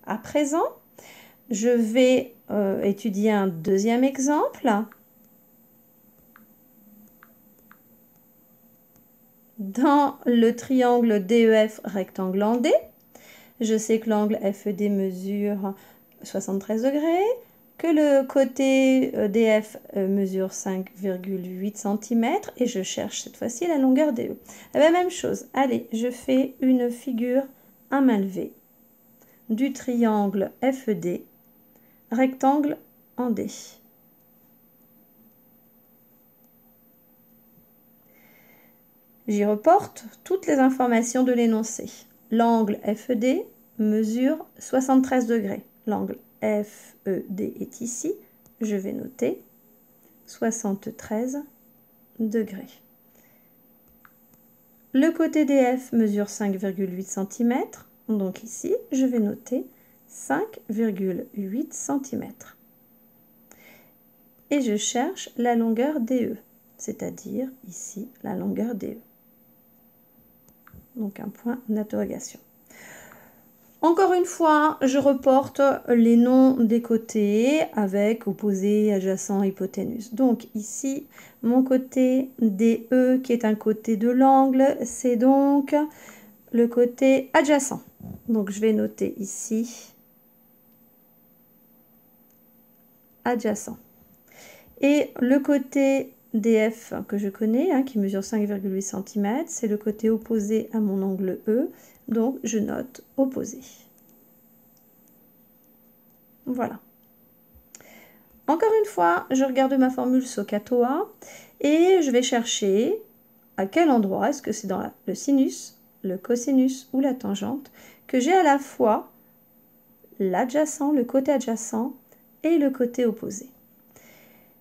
À présent, je vais étudier un deuxième exemple. Dans le triangle DEF rectangle en D, je sais que l'angle FED mesure 73 degrés, que le côté DF mesure 5,8 cm et je cherche cette fois-ci la longueur DE. Eh bien, même chose, allez, je fais une figure à main levée du triangle FED rectangle en D. J'y reporte toutes les informations de l'énoncé. L'angle FED mesure 73 degrés. L'angle FED est ici. Je vais noter 73 degrés. Le côté DF mesure 5,8 cm. Donc ici, je vais noter 5,8 cm. Et je cherche la longueur DE, c'est-à-dire ici la longueur DE. Donc un point d'interrogation. Encore une fois, je reporte les noms des côtés avec opposé, adjacent, hypoténuse. Donc ici, mon côté DE qui est un côté de l'angle, c'est donc le côté adjacent. Donc je vais noter ici adjacent. Et le côté DF que je connais, qui mesure 5,8 cm, c'est le côté opposé à mon angle E, donc je note opposé. Voilà. Encore une fois, je regarde ma formule SOHCAHTOA et je vais chercher à quel endroit, est-ce que c'est dans le sinus, le cosinus ou la tangente, que j'ai à la fois l'adjacent, le côté adjacent et le côté opposé.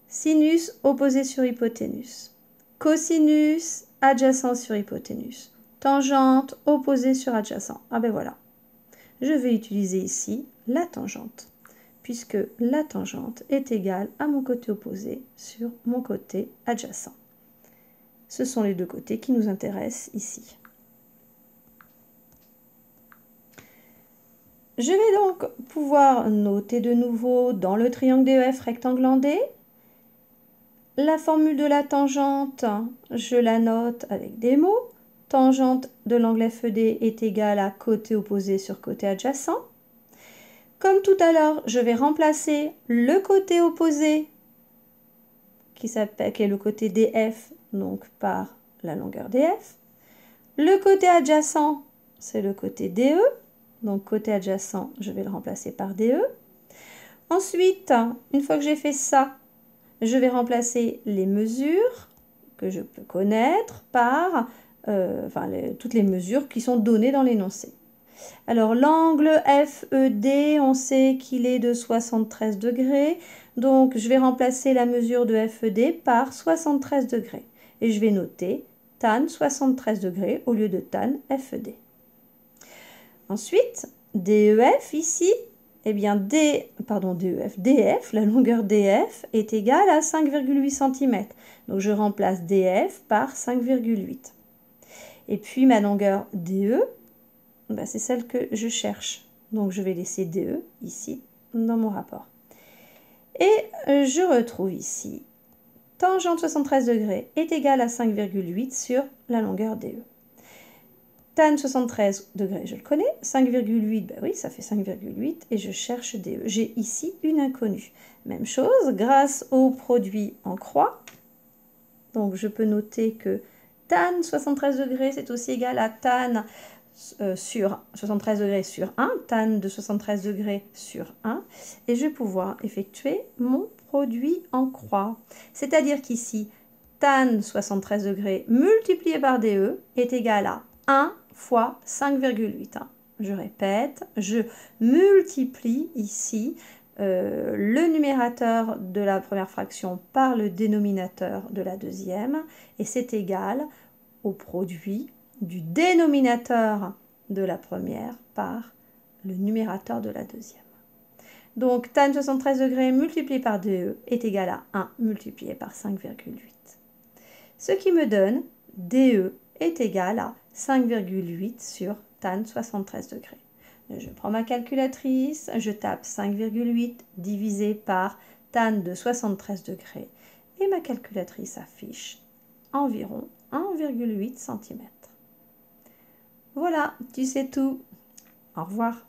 Sinus opposé sur hypoténuse, cosinus adjacent sur hypoténuse, tangente opposée sur adjacent. Ah ben voilà, je vais utiliser ici la tangente, puisque la tangente est égale à mon côté opposé sur mon côté adjacent. Ce sont les deux côtés qui nous intéressent ici. Je vais donc pouvoir noter de nouveau dans le triangle DEF rectangle en D. La formule de la tangente, je la note avec des mots. Tangente de l'angle FED est égale à côté opposé sur côté adjacent. Comme tout à l'heure, je vais remplacer le côté opposé, qui est le côté DF, donc par la longueur DF. Le côté adjacent, c'est le côté DE. Donc côté adjacent, je vais le remplacer par DE. Ensuite, une fois que j'ai fait ça, je vais remplacer les mesures que je peux connaître par toutes les mesures qui sont données dans l'énoncé. Alors l'angle FED, on sait qu'il est de 73 degrés. Donc je vais remplacer la mesure de FED par 73 degrés. Et je vais noter tan 73 degrés au lieu de tan FED. Ensuite, DEF ici, eh bien DF, la longueur DF est égale à 5,8 cm. Donc je remplace DF par 5,8. Et puis ma longueur DE, c'est celle que je cherche. Donc je vais laisser DE ici dans mon rapport. Et je retrouve ici tangente 73 degrés est égale à 5,8 sur la longueur DE. Tan 73 degrés, je le connais. 5,8, oui, ça fait 5,8 et je cherche DE. J'ai ici une inconnue. Même chose, grâce au produit en croix. Donc je peux noter que tan 73 degrés, c'est aussi égal à tan sur 73 degrés sur 1, tan de 73 degrés sur 1, et je vais pouvoir effectuer mon produit en croix. C'est-à-dire qu'ici, tan 73 degrés multiplié par DE est égal à 1 fois 5,8. Je répète, je multiplie ici le numérateur de la première fraction par le dénominateur de la deuxième, et c'est égal au produit du dénominateur de la première par le numérateur de la deuxième. Donc tan 73 degrés multiplié par DE est égal à 1 multiplié par 5,8. Ce qui me donne DE est égal à 5,8 sur tan 73 degrés. Je prends ma calculatrice, je tape 5,8 divisé par tan de 73 degrés et ma calculatrice affiche environ 1,8 cm. Voilà, tu sais tout. Au revoir.